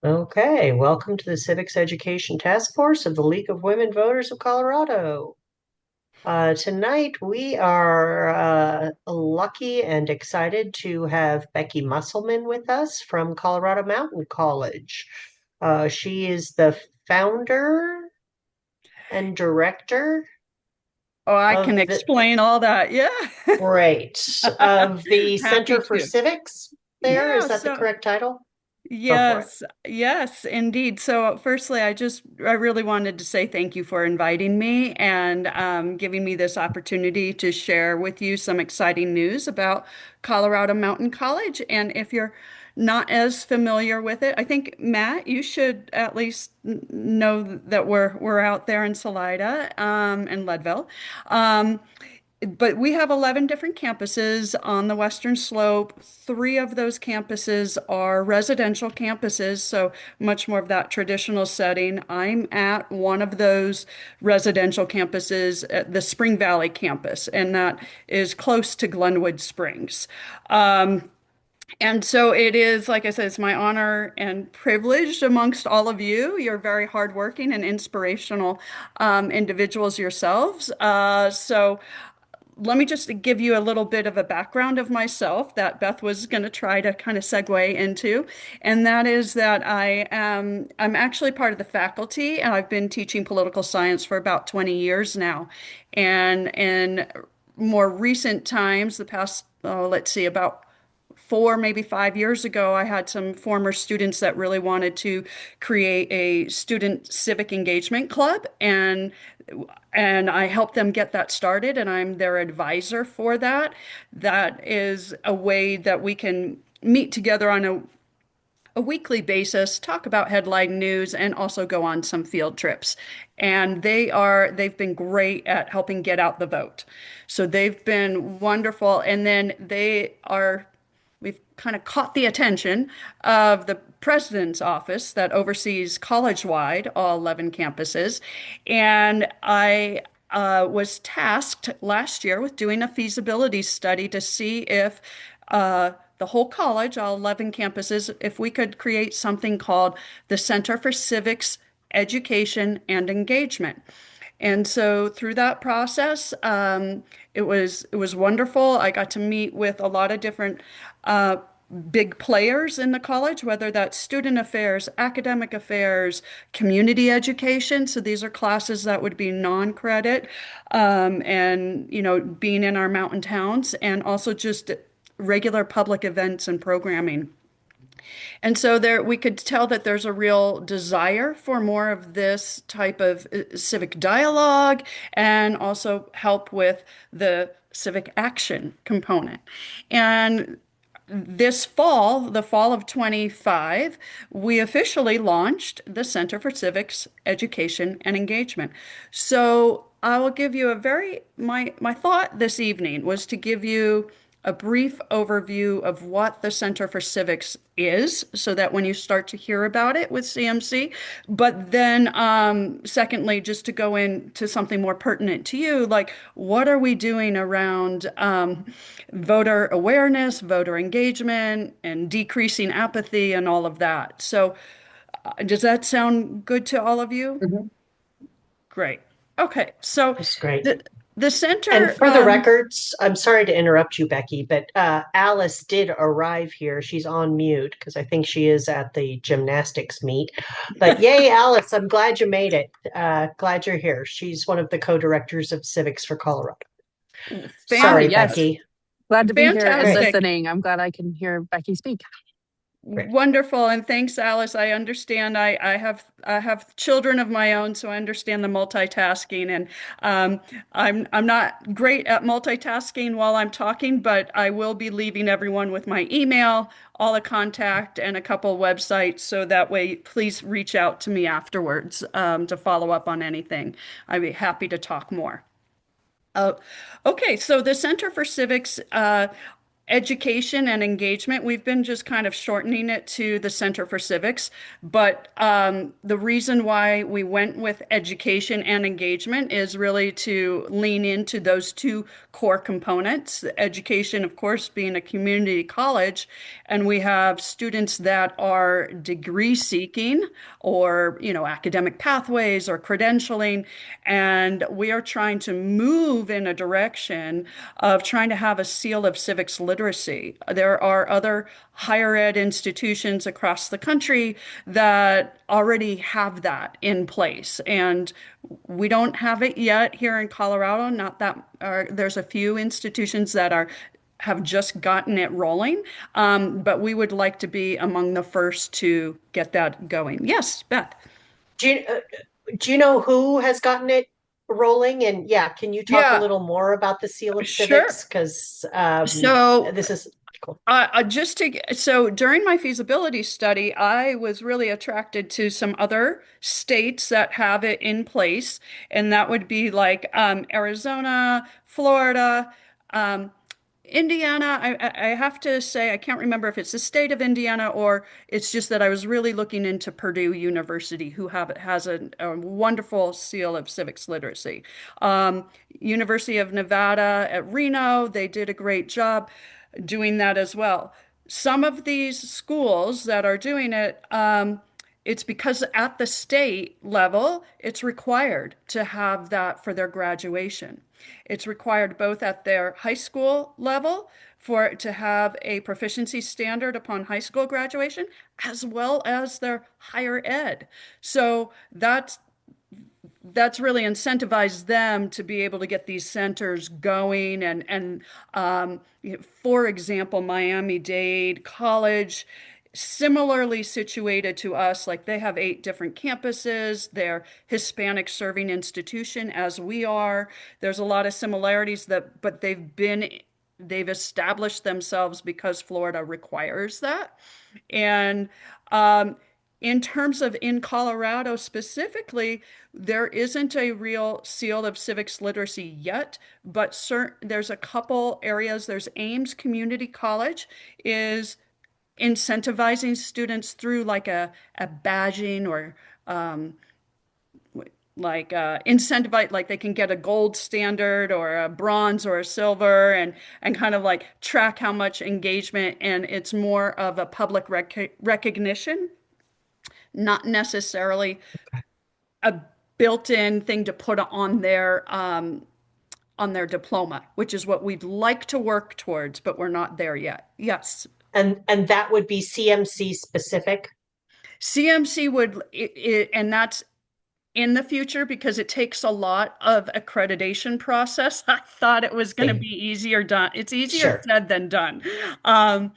Okay, welcome to the Civics Education Task Force of the League of Women Voters of Colorado. Tonight we are lucky and excited to have Becky Musselman with us from Colorado Mountain College. She is the founder and director Oh, I can of the explain all that. Yeah. of the Happy Center for to. Civics there. Is Yeah, that the so correct title? Go for it. yes, yes, indeed. So firstly, I really wanted to say thank you for inviting me and giving me this opportunity to share with you some exciting news about Colorado Mountain College. And if you're not as familiar with it, I think Matt, you should at least know that we're out there in Salida and Leadville. Um, but we have 11 different campuses on the Western Slope. Three of those campuses are residential campuses, so much more of that traditional setting. I'm at one of those residential campuses at the Spring Valley campus, and that is close to Glenwood Springs. And so it is, like I said, it's my honor and privilege amongst all of you. You're very hardworking and inspirational individuals yourselves. So let me just give you a little bit of a background of myself that Beth was going to try to kind of segue into, and that is that I'm actually part of the faculty, and I've been teaching political science for about 20 years now. And in more recent times, the past, let's see, about 4, maybe 5 years ago, I had some former students that really wanted to create a student civic engagement club, and I helped them get that started, and I'm their advisor for that. That is a way that we can meet together on a weekly basis, talk about headline news, and also go on some field trips. And they've been great at helping get out the vote. So they've been wonderful. And then we've kind of caught the attention of the president's office that oversees college-wide, all 11 campuses. And I was tasked last year with doing a feasibility study to see if the whole college, all 11 campuses, if we could create something called the Center for Civics Education and Engagement. And so through that process, it was wonderful. I got to meet with a lot of different uh, big players in the college, whether that's student affairs, academic affairs, community education. So these are classes that would be non-credit, and being in our mountain towns, and also just regular public events and programming. And so there we could tell that there's a real desire for more of this type of civic dialogue and also help with the civic action component. And this fall, the fall of 25, we officially launched the Center for Civics Education and Engagement. So I will give you my thought this evening was to give you a brief overview of what the Center for Civics is, so that when you start to hear about it with CMC, but then secondly, just to go into something more pertinent to you, like what are we doing around voter awareness, voter engagement, and decreasing apathy and all of that. So, does that sound good to all of you? Mhm. Great. Okay, so That's great. the the And center, for the records, I'm sorry to interrupt you, Becky, but Alice did arrive here. She's on mute because I think she is at the gymnastics meet. But yay, Alice, I'm glad you made it. Glad you're here. She's one of the co-directors of Civics for Colorado. Hi, Sorry, yes. fantastic, Becky. Glad to be here and Great, fantastic. listening. I'm glad I can hear Becky speak. great. Wonderful, and thanks, Alice. I understand. I have children of my own, so I understand the multitasking, and I'm not great at multitasking while I'm talking, but I will be leaving everyone with my email, all the contact, and a couple websites, so that way, please reach out to me afterwards to follow up on anything. I'd be happy to talk more. Uh, okay, so the Center for Civics. education and engagement. We've been just kind of shortening it to the Center for Civics, but the reason why we went with education and engagement is really to lean into those two core components. Education, of course, being a community college, and we have students that are degree seeking or, academic pathways or credentialing, and we are trying to move in a direction of trying to have a seal of civics literacy. There are other higher ed institutions across the country that already have that in place. And we don't have it yet here in Colorado. Not that there's a few institutions that have just gotten it rolling, but we would like to be among the first to get that going. Yes, Beth. Do you, uh, do you know who has gotten it rolling? And yeah, can you talk a Yeah, little more about the Seal of sure. Civics? Because So this is cool. So during my feasibility study, I was really attracted to some other states that have it in place, and that would be like Arizona, Florida, um, Indiana. I have to say I can't remember if it's the state of Indiana or it's just that I was really looking into Purdue University, who has a wonderful seal of civics literacy. University of Nevada at Reno, they did a great job doing that as well. Some of these schools that are doing it, it's because at the state level, it's required to have that for their graduation. It's required both at their high school level for it to have a proficiency standard upon high school graduation, as well as their higher ed. So that's really incentivized them to be able to get these centers going and for example, Miami-Dade College, similarly situated to us, like they have 8 different campuses. They're Hispanic serving institution as we are. There's a lot of similarities but they've established themselves because Florida requires that. And in terms of in Colorado specifically, there isn't a real seal of civics literacy yet, but there's a couple areas. There's Ames Community College is incentivizing students through like a badging or incentivize, like they can get a gold standard or a bronze or a silver and kind of like track how much engagement, and it's more of a public recognition, not necessarily a built-in thing to put on their diploma, which is what we'd like to work towards, but we're not there yet. Yes. And that would be CMC specific. CMC and that's in the future because it takes a lot of accreditation process. I thought it was going to Okay, be easier done. It's easier sure. said than done. Um,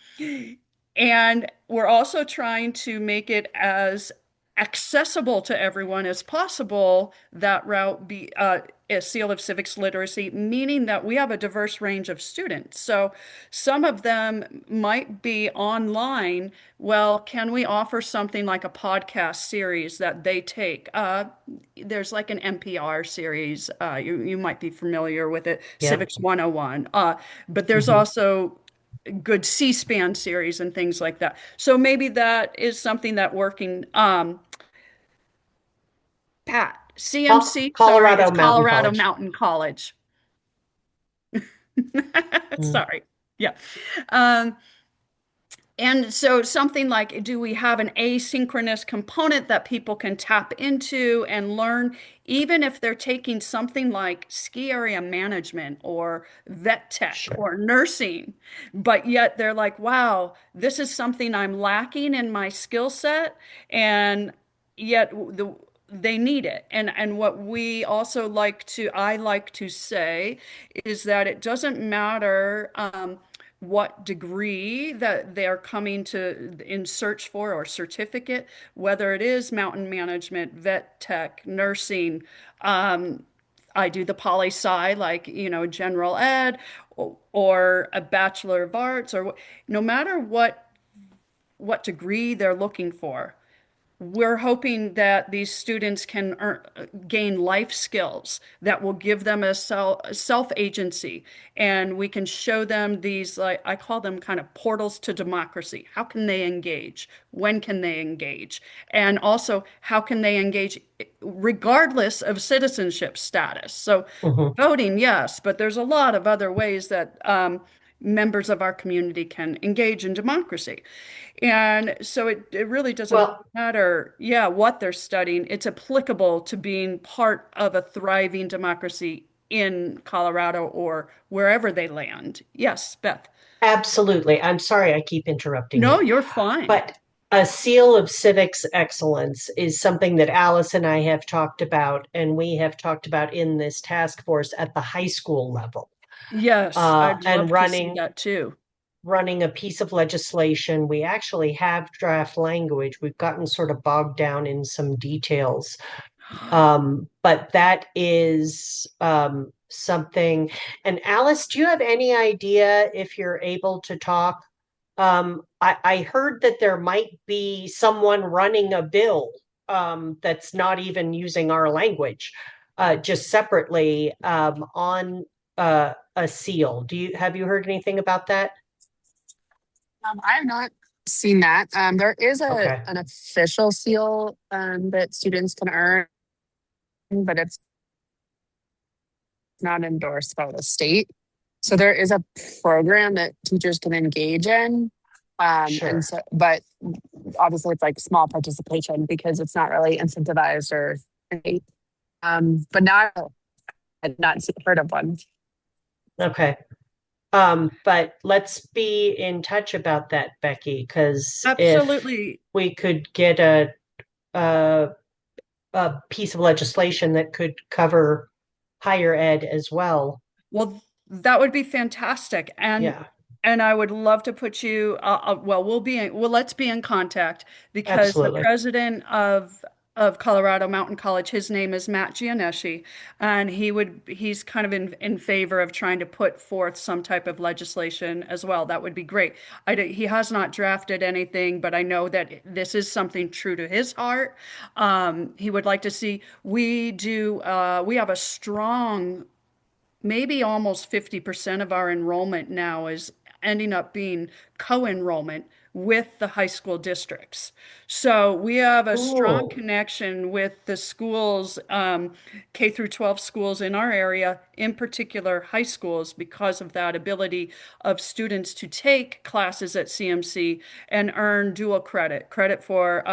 and we're also trying to make it as accessible to everyone as possible. That route be a seal of civics literacy, meaning that we have a diverse range of students. So some of them might be online. Well, can we offer something like a podcast series that they take? There's like an NPR series. You might be familiar with it, Yeah. Civics 101. But there's Hmm. also good C-SPAN series and things like that. So maybe that is something that working. Pat, CMC, sorry, is Colorado Mountain Colorado College. Mountain College. Mm, Sorry. Yeah. Um, And so something like, do we have an asynchronous component that people can tap into and learn, even if they're taking something like ski area management or vet tech sure. or nursing, but yet they're like, wow, this is something I'm lacking in my skill set, and yet they need it. And what we also I like to say is that it doesn't matter. What degree that they're coming to in search for or certificate, whether it is mountain management, vet tech, nursing. Um, I do the poli sci, like, general ed or a Bachelor of Arts, or no matter what degree they're looking for, we're hoping that these students can gain life skills that will give them a self-agency, and we can show them these, like I call them, kind of portals to democracy. How can they engage? When can they engage? And also, how can they engage regardless of citizenship status? So, Hmm. voting, yes, but there's a lot of other ways that members of our community can engage in democracy. And so it really doesn't Well, matter, yeah, what they're studying. It's applicable to being part of a thriving democracy in Colorado or wherever they land. Yes, Beth. absolutely. I'm sorry I keep interrupting No, you, you're fine. but a seal of civics excellence is something that Alice and I have talked about, and we have talked about in this task force at the high school level. Yes, I'd And love to see that too. running a piece of legislation. We actually have draft language. We've gotten sort of bogged down in some details. But that is something. And Alice, do you have any idea if you're able to talk? I heard that there might be someone running a bill that's not even using our language, just separately on a seal. Have you heard anything about that? I have not seen that. There is Okay. an official seal that students can earn, but it's not endorsed by the state. So there is a program that teachers can engage in. And Sure. so, but obviously it's like small participation because it's not really incentivized or, but now I've not heard of one. Okay. But let's be in touch about that, Becky, because if Absolutely. we could get a a piece of legislation that could cover higher ed as well. Well, that would be fantastic. Yeah, And I would love to put you well, let's be in contact because the absolutely. president of Colorado Mountain College, his name is Matt Gianeschi, and he's kind of in favor of trying to put forth some type of legislation as well. That would be great. He has not drafted anything, but I know that this is something true to his heart. He would like to see we have a strong, maybe almost 50% of our enrollment now is ending up being co-enrollment with the high school districts. So we have a strong Cool. connection with the schools, K through 12 schools in our area, in particular high schools, because of that ability of students to take classes at CMC and earn dual credit for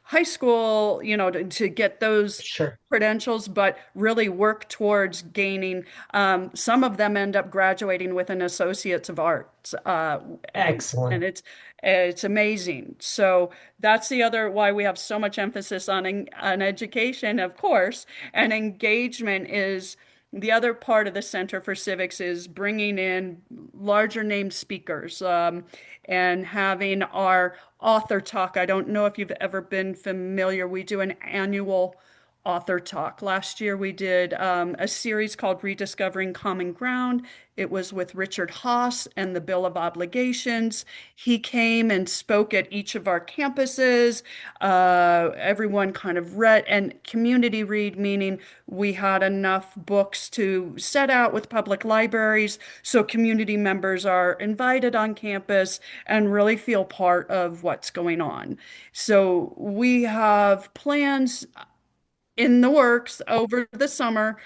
high school, to get those Sure. credentials, but really work towards gaining. Some of them end up graduating with an Associates of Arts, and Excellent. it's amazing. So that's the other why we have so much emphasis on education, of course, and engagement is. The other part of the Center for Civics is bringing in larger name speakers, and having our author talk. I don't know if you've ever been familiar. We do an annual author talk. Last year we did a series called Rediscovering Common Ground. It was with Richard Haas and the Bill of Obligations. He came and spoke at each of our campuses. Everyone kind of read and community read, meaning we had enough books to set out with public libraries so community members are invited on campus and really feel part of what's going on. So we have plans in the works over the summer,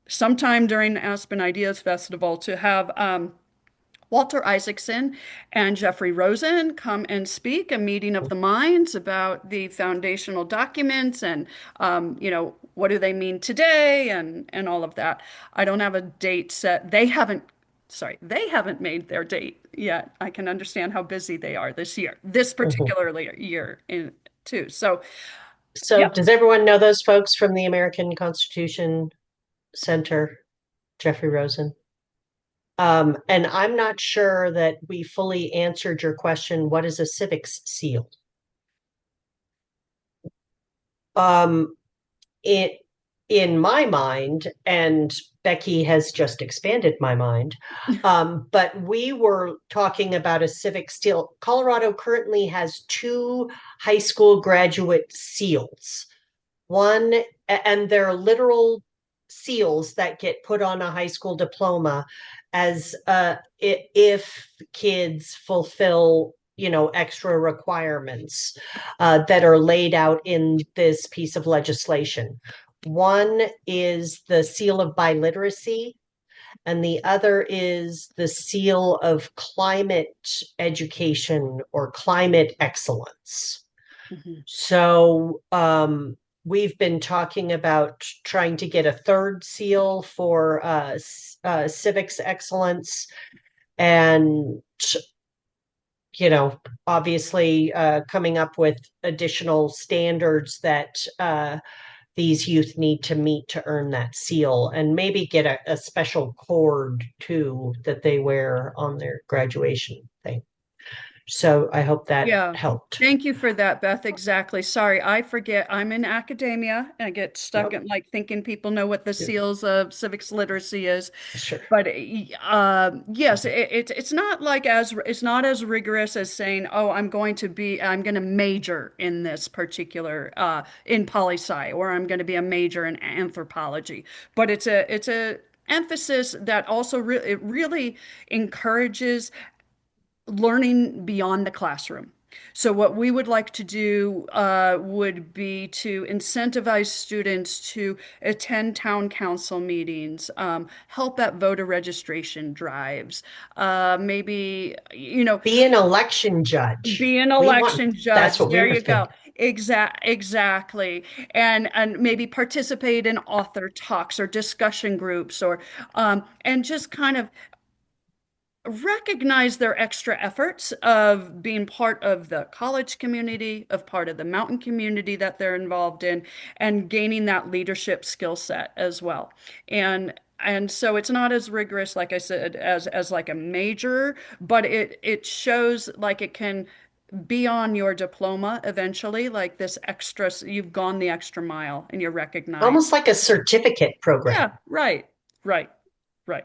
sometime during Aspen Ideas Festival, to have Walter Isaacson and Jeffrey Rosen come and speak a meeting of the minds about the foundational documents and what do they mean today and all of that. I don't have a date set. They haven't made their date yet. I can understand how busy they are this Mhm. particular year in too. So So, yeah. does everyone know those folks from the American Constitution Center, Jeffrey Rosen? And I'm not sure that we fully answered your question. What is a civics seal? Um, it, in my mind, and Becky has just expanded my mind. But we were talking about a civic seal. Colorado currently has two high school graduate seals. One, and they're literal seals that get put on a high school diploma as if kids fulfill, extra requirements that are laid out in this piece of legislation. One is the seal of biliteracy, and the other is the seal of climate education or climate excellence. Mhm. So we've been talking about trying to get a third seal for civics excellence, and obviously coming up with additional standards that these youth need to meet to earn that seal, and maybe get a special cord too that they wear on their graduation thing. So I hope that Yeah. helped. Thank you for that, Beth. Exactly. Sorry, I forget. I'm in academia and I get stuck Yep. in like thinking people know what the seals of civics literacy is. Sure. But yes, it's not like it's not as rigorous as saying, oh, I'm going to major in this particular in poli sci, or I'm going to be a major in anthropology. But it's a emphasis that also it really encourages learning beyond the classroom. So what we would like to do would be to incentivize students to attend town council meetings, help at voter registration drives, maybe, Be an election judge. be an We want, election that's judge. what we There were you go. thinking. Exactly. And maybe participate in author talks or discussion groups and just kind of recognize their extra efforts of being part of the college community, of part of the mountain community that they're involved in, and gaining that leadership skill set as well. And so it's not as rigorous, like I said, as like a major, but it shows like it can be on your diploma eventually, like this extra, you've gone the extra mile and you're recognized. Almost like a certificate program. Yeah, right, right.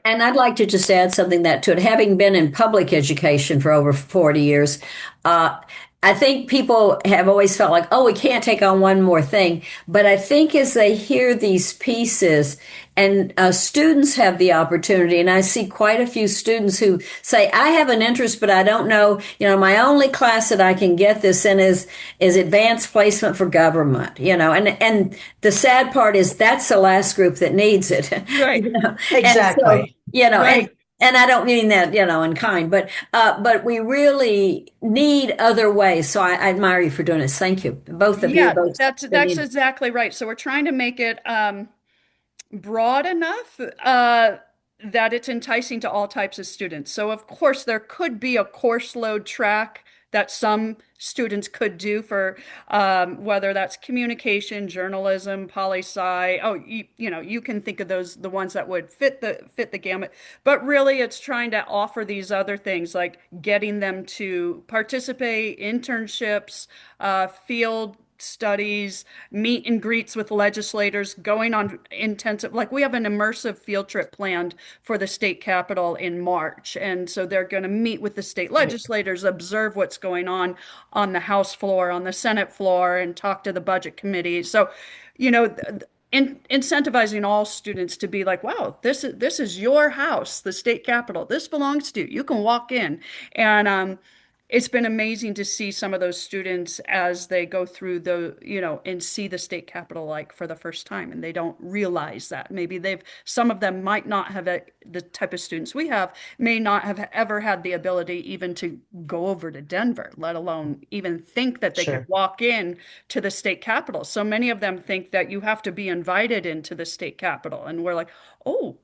And I'd like to just add something that to it. Having been in public education for over 40 years, uh, I think people have always felt like, oh, we can't take on one more thing. But I think as they hear these pieces, and students have the opportunity, and I see quite a few students who say, I have an interest, but I don't know, my only class that I can get this in is advanced placement for government, and the sad part is that's the last group that needs it. Right, And so, Exactly. and right. I don't mean that, in kind, but we really need other ways. So I admire you for doing this. Thank you, both of you. Yeah, Both. that's exactly right. So we're trying to make it broad enough that it's enticing to all types of students. So of course there could be a course load track that some students could do for whether that's communication, journalism, poli sci. Oh, you can think of those the ones that would fit the gamut. But really, it's trying to offer these other things like getting them to participate, internships, field studies, meet and greets with legislators, going on intensive, like we have an immersive field trip planned for the state capitol in March. And so they're going to meet with the state legislators, observe what's going on the House floor, on the Senate floor, and talk to the budget committee. So, incentivizing all students to be like, wow, this is your house, the state capitol. This belongs to you. You can walk in, and it's been amazing to see some of those students as they go through and see the state capitol like for the first time, and they don't realize that. Maybe some of them might not have the type of students we have may not have ever had the ability even to go over to Denver, let alone even think that they could Sure. walk in to the state capitol. So many of them think that you have to be invited into the state capitol, and we're like, oh.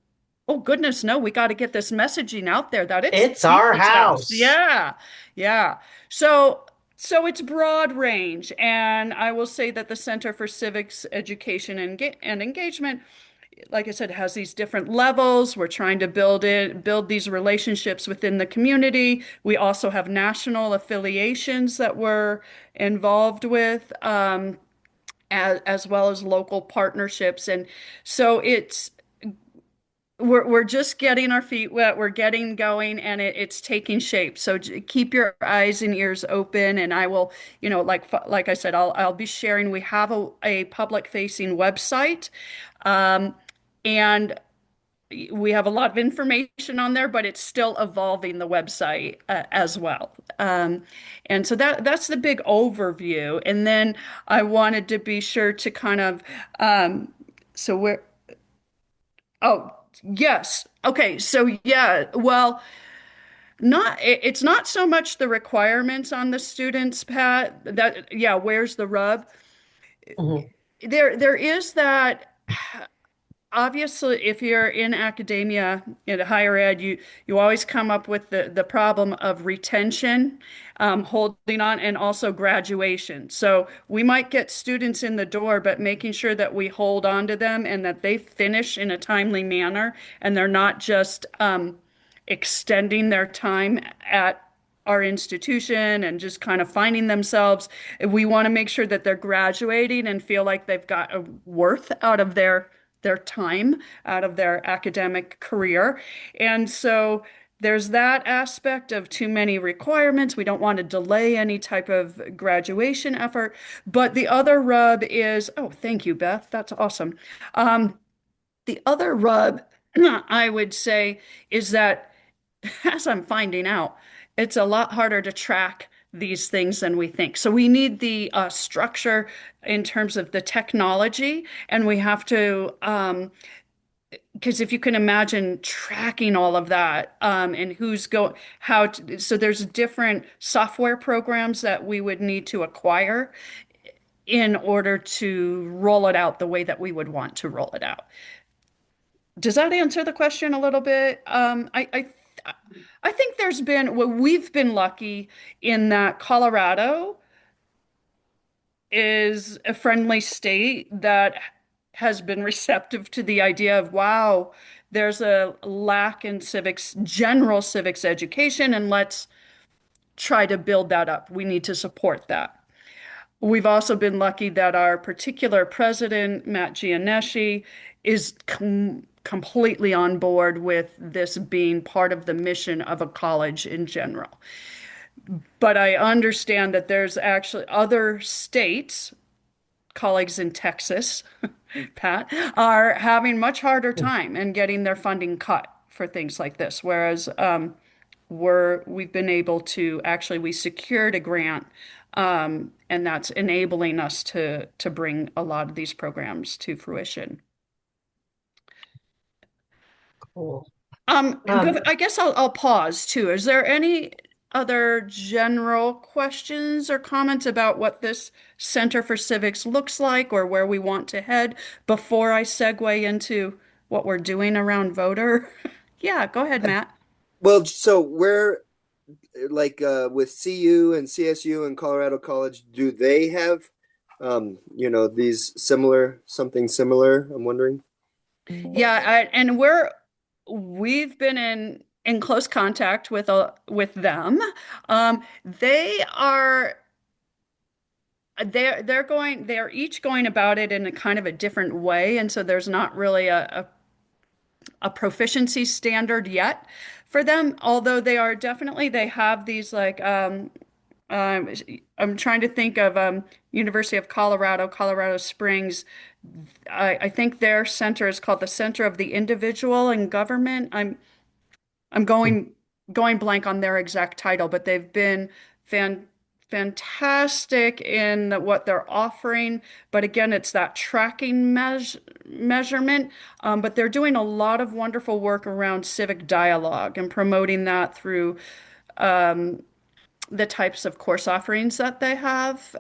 Oh goodness, no, we got to get this messaging out there that it's It's our people's house. house. Yeah. Yeah. So it's broad range, and I will say that the Center for Civics Education and Engagement, like I said, has these different levels. We're trying to build these relationships within the community. We also have national affiliations that we're involved with, as well as local partnerships. And so we're just getting our feet wet. We're getting going, and it's taking shape. So keep your eyes and ears open, and I will, like I said, I'll be sharing. We have a public facing website, um, and we have a lot of information on there, but it's still evolving the website as well. And so that's the big overview. And then I wanted to be sure to kind of so we're oh, yes. Okay. So yeah, well, it's not so much the requirements on the students, Pat, that yeah, where's the rub? Mhm. There is that obviously if you're in academia in higher ed, you always come up with the problem of retention, holding on, and also graduation. So we might get students in the door, but making sure that we hold on to them and that they finish in a timely manner and they're not just extending their time at our institution and just kind of finding themselves. We want to make sure that they're graduating and feel like they've got a worth out of their time, out of their academic career. And so there's that aspect of too many requirements. We don't want to delay any type of graduation effort. But the other rub is, oh, thank you, Beth. That's awesome. The other rub, I would say, is that as I'm finding out, it's a lot harder to track these things than we think. So we need the structure in terms of the technology, and we have to, because if you can imagine tracking all of that, and who's going, so there's different software programs that we would need to acquire in order to roll it out the way that we would want to roll it out. Does that answer the question a little bit? I think well, we've been lucky in that Colorado is a friendly state that has been receptive to the idea of, wow, there's a lack in civics, general civics education, and let's try to build that up. We need to support that. We've also been lucky that our particular president, Matt Gianesci, is completely on board with this being part of the mission of a college in general. But I understand that there's actually other states, colleagues in Texas, Pat, are having much harder time and getting their funding cut for things like this. Whereas we've been able to actually we secured a grant, and that's enabling us to bring a lot of these programs to fruition. Cool. Um, I guess I'll pause too. Is there any other general questions or comments about what this Center for Civics looks like or where we want to head before I segue into what we're doing around voter? Yeah, go ahead, Matt. Well, so where, like, with CU and CSU and Colorado College, do they have, these something similar? I'm wondering. Yeah, and we've been in close contact with them. They are they're each going about it in a kind of a different way, and so there's not really a proficiency standard yet for them, although they have these like um, I'm trying to think of University of Colorado, Colorado Springs. I think their center is called the Center of the Individual and Government. I'm going blank on their exact title, but they've been fan fantastic in what they're offering. But again, it's that tracking measurement. But they're doing a lot of wonderful work around civic dialogue and promoting that through the types of course offerings that they have.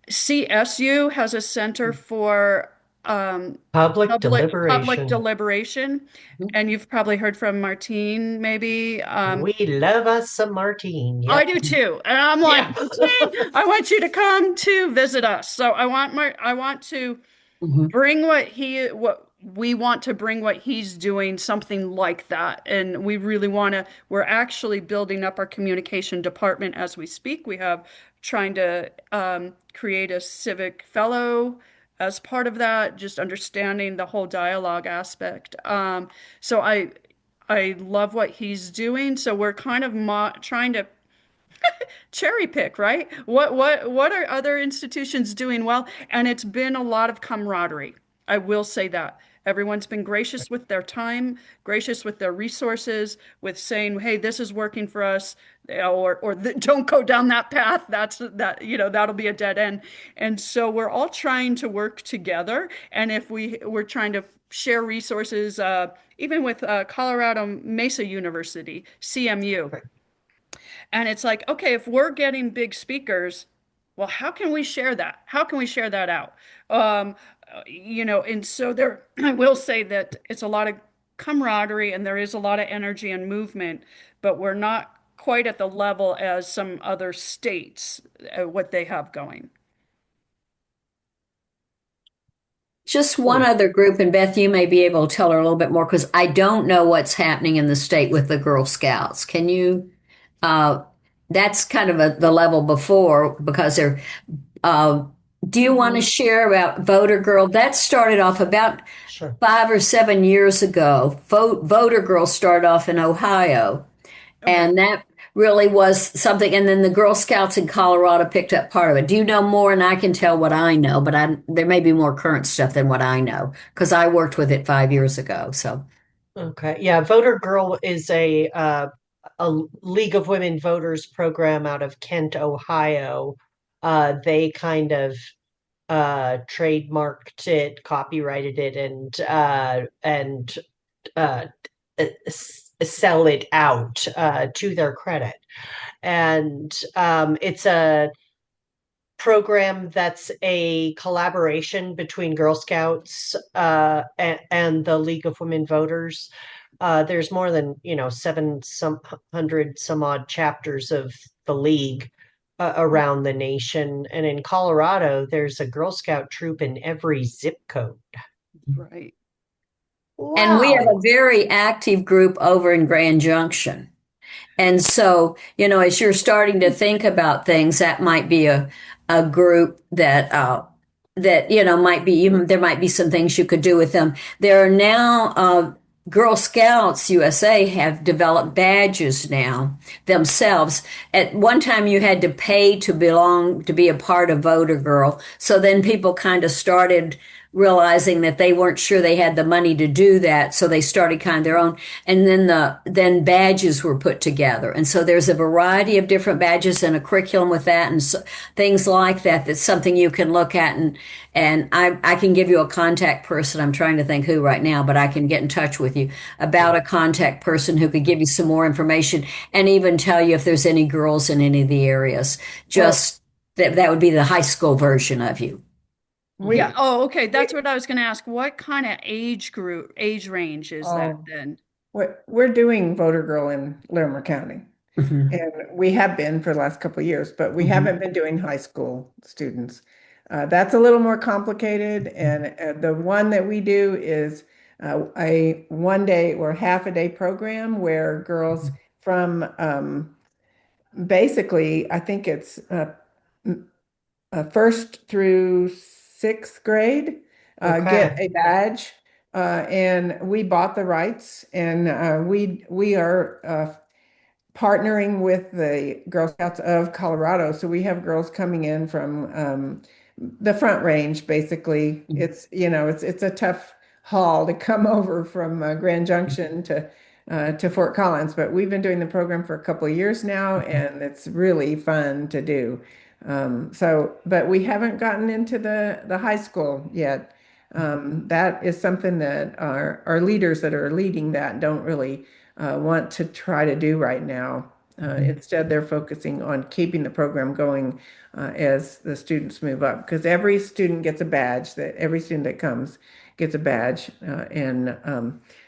CSU has a center for public public deliberation. deliberation, and you've probably heard from Martine, maybe. We love us some Martine. I Yep. do too, and I'm like, Yeah. Martine, I want you to come to visit us. So I want to Mhm. bring what we want to bring what he's doing, something like that. And we're actually building up our communication department as we speak. We have trying to create a civic fellow as part of that, just understanding the whole dialogue aspect. So I love what he's doing. So we're kind of mo trying to cherry pick, right? What are other institutions doing well? And it's been a lot of camaraderie. I will say that. Everyone's been gracious with their time, gracious with their resources, with saying, "Hey, this is working for us," or "Don't go down that path. That'll be a dead end." And so we're all trying to work together. And if we're trying to share resources, even with Colorado Mesa University, CMU. Right. And it's like, okay, if we're getting big speakers, well, how can we share that? How can we share that out? Um, and so there, I will say that it's a lot of camaraderie and there is a lot of energy and movement, but we're not quite at the level as some other states, what they have going. Just one Hmm. other group, and Beth, you may be able to tell her a little bit more because I don't know what's happening in the state with the Girl Scouts. Can you? Uh, that's kind of the level before because they're. Uh, do you want to Mhm. share about Voter Girl? That started off about Sure. 5 or 7 years ago. Voter Girl started off in Ohio. Okay. And that really was something. And then the Girl Scouts in Colorado picked up part of it. Do you know more? And I can tell what I know, but there may be more current stuff than what I know because I worked with it 5 years ago. So, Okay. Yeah, Voter Girl is a League of Women Voters program out of Kent, Ohio. They kind of trademarked it, copyrighted it, and sell it out to their credit. And it's a program that's a collaboration between Girl Scouts and the League of Women Voters. There's more than, seven some hundred some odd chapters of the league around the nation. And in Colorado, there's a Girl Scout troop in every zip code. Right. and we have a Wow. very active group over in Grand Junction. And so, as you're starting to think about things, that might be a group that might be even there might be some things you could do with them. There are now Girl Scouts USA have developed badges now themselves. At one time, you had to pay to be a part of Voter Girl. So then people kind of started realizing that they weren't sure they had the money to do that, so they started kind of their own. And then badges were put together, and so there's a variety of different badges and a curriculum with that, and so, things like that. That's something you can look at, and I can give you a contact person. I'm trying to think who right now, but I can get in touch with you about a contact person who could give you some more information and even tell you if there's any girls in any of the areas. Well, Just that would be the high school version of you. Yeah. we, Oh, okay. we That's what I was going to ask. What kind of age range is that oh, then? we're doing Voter Girl in Larimer County, Hmm. and we have been for the last couple of years, but we Hmm. haven't been doing high school students. That's a little more complicated, and the one that we do is a 1 day or half a day program where girls from basically, I think it's first through sixth grade get Okay. a badge, and we bought the rights, and we are partnering with the Girl Scouts of Colorado. So we have girls coming in from the Front Range, basically. It's a tough haul to come over from Grand Junction to Fort Collins, but we've been doing the program for a couple of years now, and it's really fun to do. But we haven't gotten into the high school yet. That is something that our leaders that are leading that don't really want to try to do right now. Instead, they're focusing on keeping the program going as the students move up, because every student gets a badge. That every student that comes gets a badge, and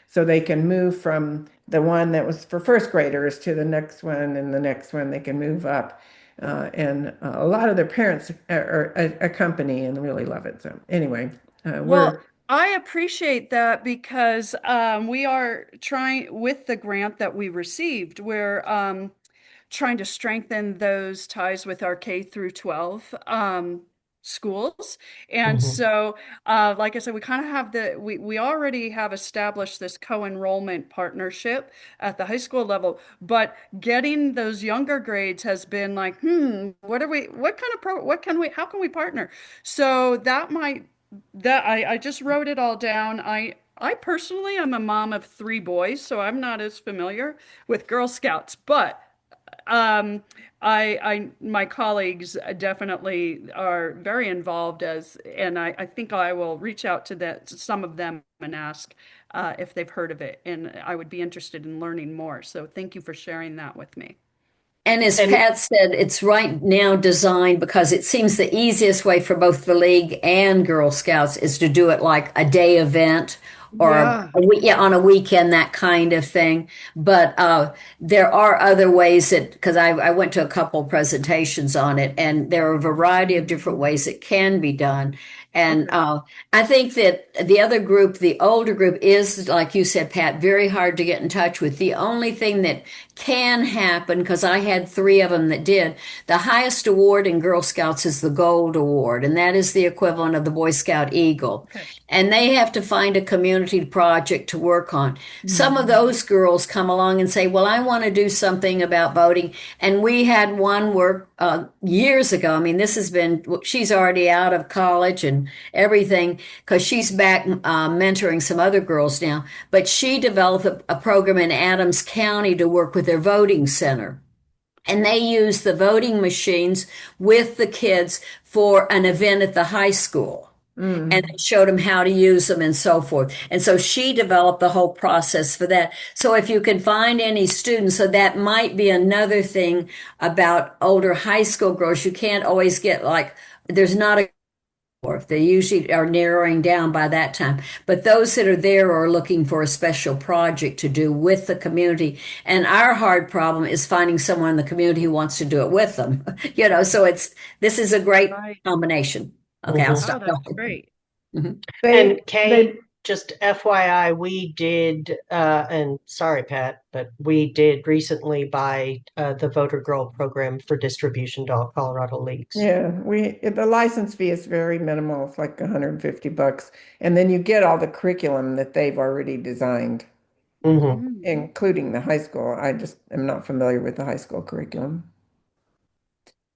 so they can move from the one that was for first graders to the next one, and the next one they can move up. And a lot of their parents are accompany and really love it. So anyway, Well, we're I appreciate that because we are trying with the grant that we received, we're trying to strengthen those ties with our K through 12. schools. And Hmm. so, like I said, we kind of have we already have established this co-enrollment partnership at the high school level, but getting those younger grades has been like, what kind of what can how can we partner? So I just wrote it all down. I personally am a mom of three boys, so I'm not as familiar with Girl Scouts, but um, my colleagues definitely are very involved and I think I will reach out to some of them and ask if they've heard of it, and I would be interested in learning more. So thank you for sharing that with me. And as And Pat said, it's right now designed because it seems the easiest way for both the League and Girl Scouts is to do it like a day event or Yeah. a week, yeah, on a weekend, that kind of thing. But there are other ways that, because I went to a couple presentations on it, and there are a variety of different ways it can be done. And Okay. I think that the other group, the older group, is, like you said, Pat, very hard to get in touch with. The only thing that can happen, because I had three of them that did, the highest award in Girl Scouts is the Gold Award, and that is the equivalent of the Boy Scout Eagle. Okay. And they have to find a community project to work on. Some of Mhm. those girls come along and say, well, I want to do something about voting. And we had one work years ago. I mean, this has been, she's already out of college and everything because she's back mentoring some other girls now. But she developed a program in Adams County to work with their voting center. And they use the voting machines with the kids for an event at the high school and Mm. showed them how to use them and so forth. And so she developed the whole process for that. So if you can find any students, so that might be another thing about older high school girls. You can't always get like, there's not a or they usually are narrowing down by that time. But those that are there are looking for a special project to do with the community. And our hard problem is finding someone in the community who wants to do it with them. So this is a great Right. combination. Okay, I'll mhm. Oh, stop that's talking. great. Mhm. And They Kay, they just FYI, we did, and sorry, Pat, but we did recently buy the Voter Girl program for distribution to all Colorado leagues. Yeah, the license fee is very minimal. It's like $150. And then you get all the curriculum that they've already designed, Hmm. Mm. including the high school. I just am not familiar with the high school curriculum.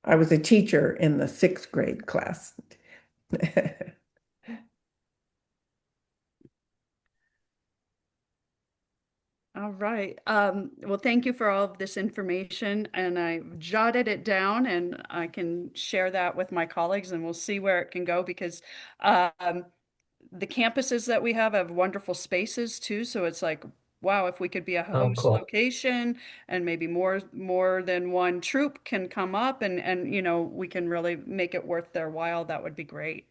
I was a teacher in the sixth grade class. All right. Well, thank you for all of this information, and I jotted it down, and I can share that with my colleagues, and we'll see where it can go because um, the campuses that we have wonderful spaces too. So it's like, wow, if we could be a Oh, host cool. location, and maybe more than one troop can come up, and we can really make it worth their while. That would be great.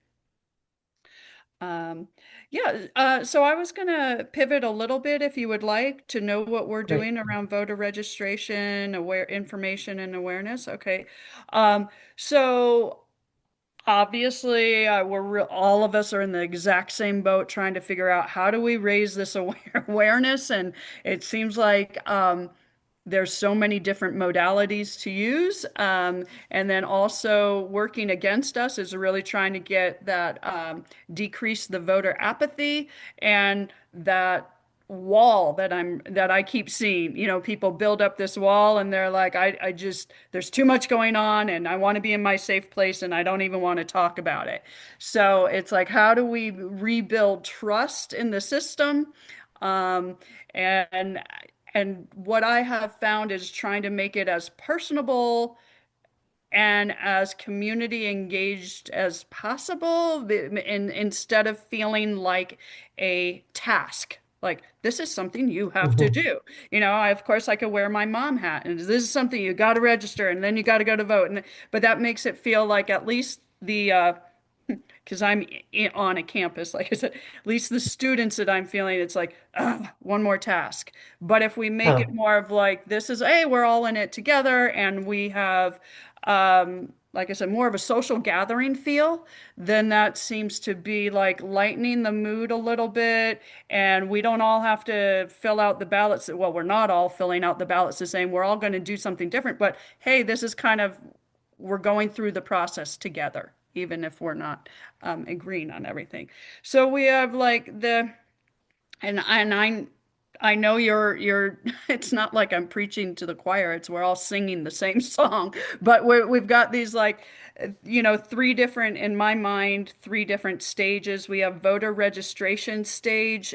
Um, yeah, so I was going to pivot a little bit if you would like to know what we're Great. doing around voter registration, aware information and awareness. Okay. Um, so obviously, all of us are in the exact same boat trying to figure out how do we raise this awareness, and it seems like there's so many different modalities to use. And then also working against us is really trying to get that decrease the voter apathy and that wall that I keep seeing. People build up this wall and they're like, I just there's too much going on and I want to be in my safe place and I don't even want to talk about it. So it's like, how do we rebuild trust in the system? Um, and and what I have found is trying to make it as personable and as community engaged as possible, instead of feeling like a task. Like, this is something you have to Hmm. do. Of course, I could wear my mom hat, and this is something you got to register, and then you got to go to vote. But that makes it feel like at least because I'm on a campus, like I said, at least the students that I'm feeling, it's like, ugh, one more task. But if we make it Oh, more of like, this is, hey, we're all in it together, and we have, like I said, more of a social gathering feel, then that seems to be like lightening the mood a little bit. And we don't all have to fill out the ballots. Well, we're not all filling out the ballots the same. We're all going to do something different. But hey, this is kind of, we're going through the process together. even if we're not agreeing on everything. So we have like and I know you're it's not like I'm preaching to the choir, it's we're all singing the same song, but we've got these like three different, in my mind, three different stages. We have voter registration stage.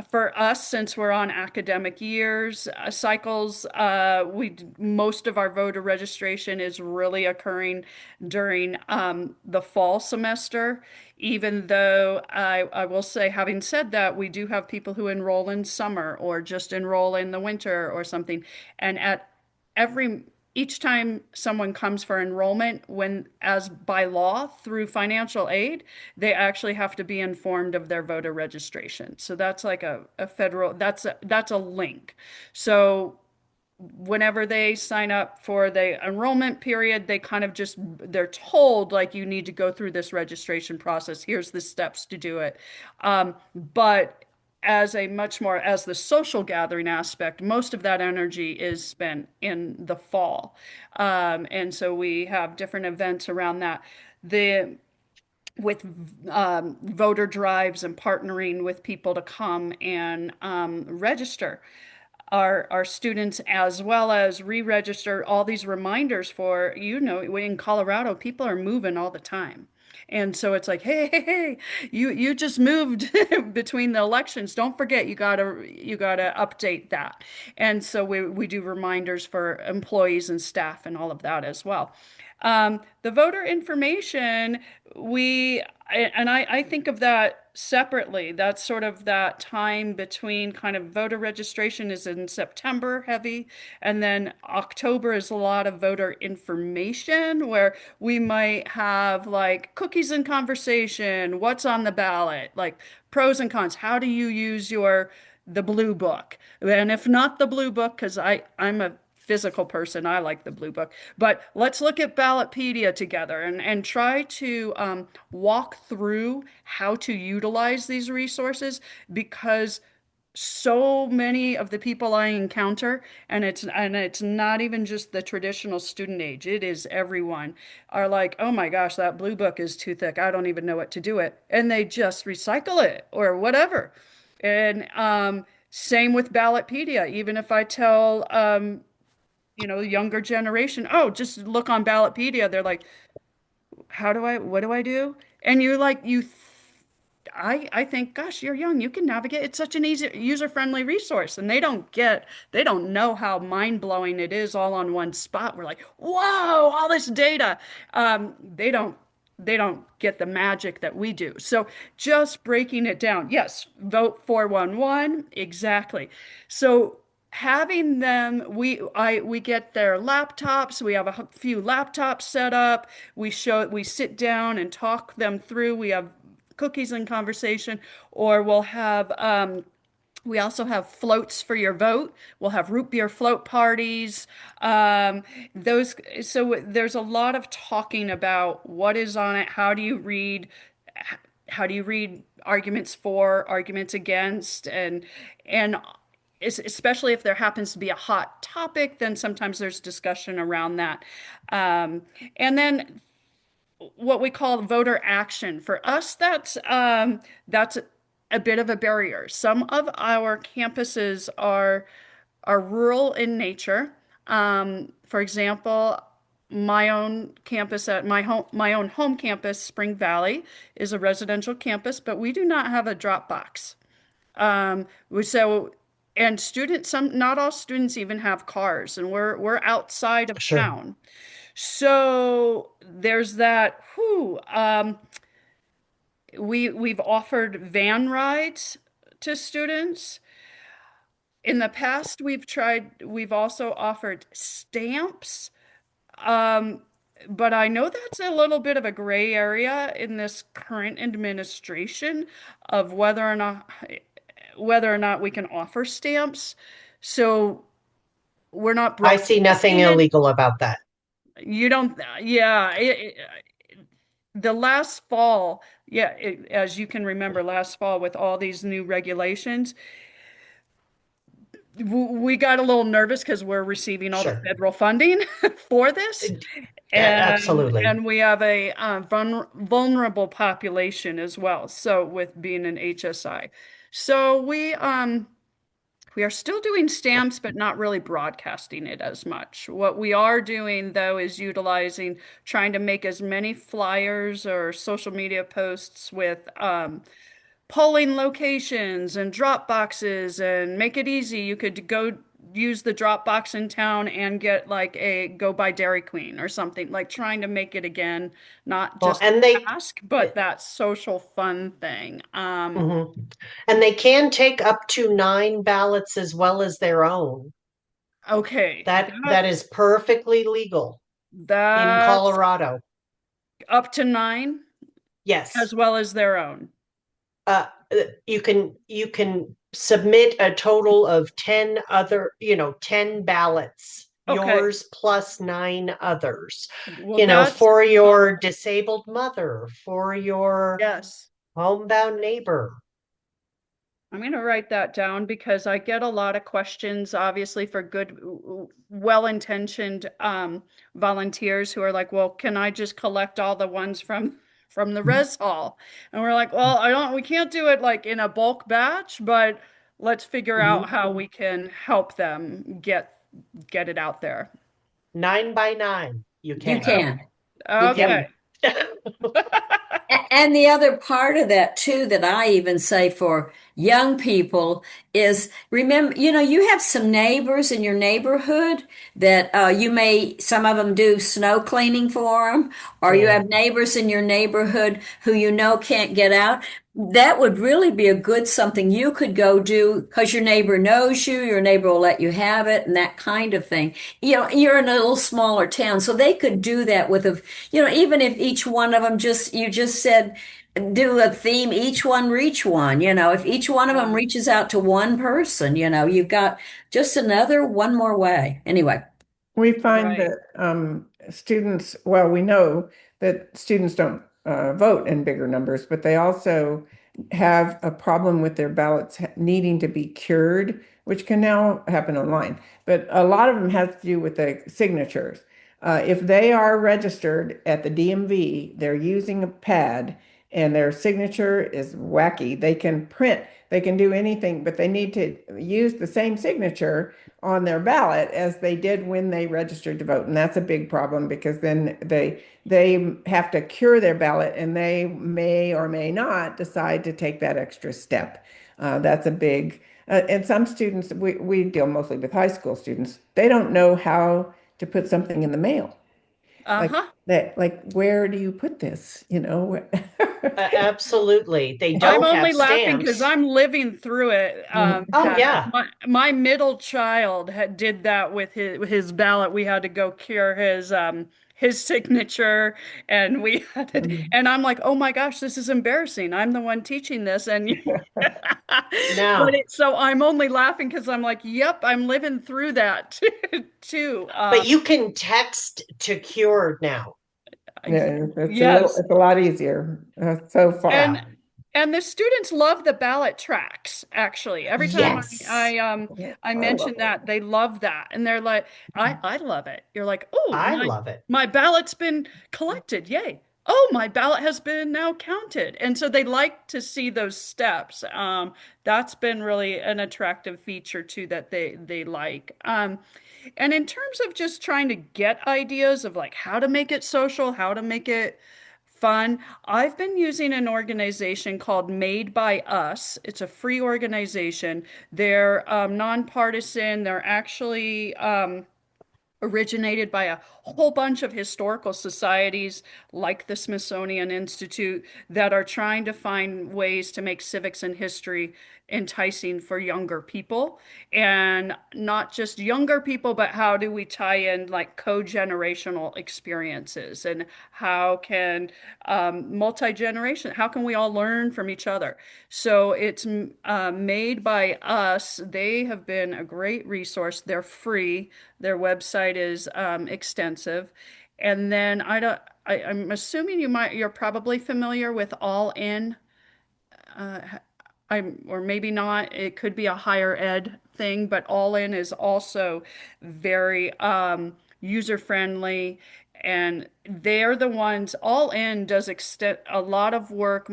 For us, since we're on academic years cycles, we most of our voter registration is really occurring during the fall semester. Even though I will say, having said that, we do have people who enroll in summer or just enroll in the winter or something. And at every each time someone comes for enrollment, when as by law through financial aid, they actually have to be informed of their voter registration. So that's like a federal, that's a link. So whenever they sign up for the enrollment period, they kind of just they're told like you need to go through this registration process. Here's the steps to do it. But as a much more as the social gathering aspect, most of that energy is spent in the fall. And so we have different events around that. The with voter drives and partnering with people to come and register our students, as well as re-register all these reminders for, in Colorado, people are moving all the time. And so it's like, hey, you just moved between the elections. Don't forget, you gotta update that. And so we do reminders for employees and staff and all of that as well. The voter information, I think of that separately. That's sort of that time between kind of voter registration is in September heavy, and then October is a lot of voter information where we might have like cookies and conversation, what's on the ballot, like pros and cons. How do you use the blue book? And if not the blue book, because I'm a physical person, I like the blue book. But let's look at Ballotpedia together and try to walk through how to utilize these resources, because so many of the people I encounter, and it's not even just the traditional student age, it is everyone, are like, oh my gosh, that blue book is too thick. I don't even know what to do it. And they just recycle it or whatever. And same with Ballotpedia. Even if I tell the younger generation, oh, just look on Ballotpedia, they're like, what do I do? And you're like, I think, gosh, you're young. You can navigate. It's such an easy, user-friendly resource. And they don't know how mind-blowing it is all on one spot. We're like, whoa, all this data. They don't get the magic that we do. So just breaking it down. Yes, vote 411. Exactly. So having them, we get their laptops. We have a few laptops set up. We sit down and talk them through. We have cookies and conversation, or we also have floats for your vote. We'll have root beer float parties. Those so there's a lot of talking about what is on it. How do you read arguments for, arguments against, and especially if there happens to be a hot topic, then sometimes there's discussion around that. And then what we call voter action. For us, that's a bit of a barrier. Some of our campuses are rural in nature. For example, my own campus at my own home campus, Spring Valley, is a residential campus, but we do not have a drop box. So and not all students even have cars, and we're outside of Sure. town. So there's that. We've offered van rides to students. In the past, we've also offered stamps. Um, but I know that's a little bit of a gray area in this current administration of whether or not we can offer stamps. So we're not I see nothing broadcasting it. illegal about that. You don't, yeah. The last fall, yeah, as you can remember, last fall with all these new regulations, we got a little nervous because we're receiving all the Sure. federal funding for this. Absolutely. And we have a vulnerable population as well. So with being an HSI, so we are still doing stamps, but not really broadcasting it as much. What we are doing, though, is utilizing trying to make as many flyers or social media posts with polling locations and drop boxes and make it easy. You could go use the drop box in town and get like a go by Dairy Queen or something, like trying to make it again, not Well, just and a they task, but that social fun thing. mhm. And they can take up to 9 ballots as well as their own. Okay, That is perfectly legal in that's Colorado. up to 9 Yes. as well as their own. You can submit a total of 10 other, 10 ballots, Okay. yours plus 9 others, Well, that's for your disabled mother, for your yes. homebound neighbor. I'm going to write that down because I get a lot of questions, obviously, for good, well-intentioned volunteers who are like, "Well, can I just collect all the ones from the res hall?" And we're like, "Well, we can't do it like in a bulk batch, but let's figure out Mhm. how we can help them get it out there." 9 by 9, you You can. Oh, can. You okay. can. And the other part of that too, that I even say for young people is remember, you have some neighbors in your neighborhood that some of them do snow cleaning for them, or you Yeah. have neighbors in your neighborhood who can't get out. That would really be a good something you could go do because your neighbor knows you, your neighbor will let you have it, and that kind of thing. You're in a little smaller town, so they could do that with even if each one of them you just said, do a theme, each one reach one, if each one of them Right. reaches out to one person, you've got just one more way. Anyway, We find Right. that students, well, we know that students don't vote in bigger numbers, but they also have a problem with their ballots needing to be cured, which can now happen online. But a lot of them has to do with the signatures. If they are registered at the DMV, they're using a pad and their signature is wacky. They can print, they can do anything, but they need to use the same signature on their ballot as they did when they registered to vote. And that's a big problem because then they have to cure their ballot and they may or may not decide to take that extra step. That's a big, and some students, we deal mostly with high school students, they don't know how to put something in the mail. Like Uh-huh. where do you put this? Absolutely. They I'm don't have only laughing because stamps. I'm living through it. Oh, yeah. My middle child did that with his ballot. We had to go cure his signature, and we had it. And I'm like, oh my gosh, this is embarrassing. I'm the one teaching this, and No. so I'm only laughing because I'm like, yep, I'm living through that too. But you can text to cure now. Yeah, Yes. it's a lot easier so And far. and the students love the ballot tracks, actually. Every time Yes. I I love mention that, they love that. And they're like, I love it. You're like, oh, I love it. my ballot's been collected. Yay. Oh, my ballot has been now counted. And so they like to see those steps. That's been really an attractive feature too that they like. And in terms of just trying to get ideas of like how to make it social, how to make it fun, I've been using an organization called Made by Us. It's a free organization. They're nonpartisan. They're actually originated by a whole bunch of historical societies like the Smithsonian Institute that are trying to find ways to make civics and history enticing for younger people. And not just younger people, but how do we tie in like co-generational experiences and how can multi-generation, how can we all learn from each other? So it's made by us. They have been a great resource. They're free. Their website is extensive. And then I'm assuming you're probably familiar with All In. Uh, or maybe not. It could be a higher ed thing, but All In is also very user friendly and they're the ones. All In does extend a lot of work,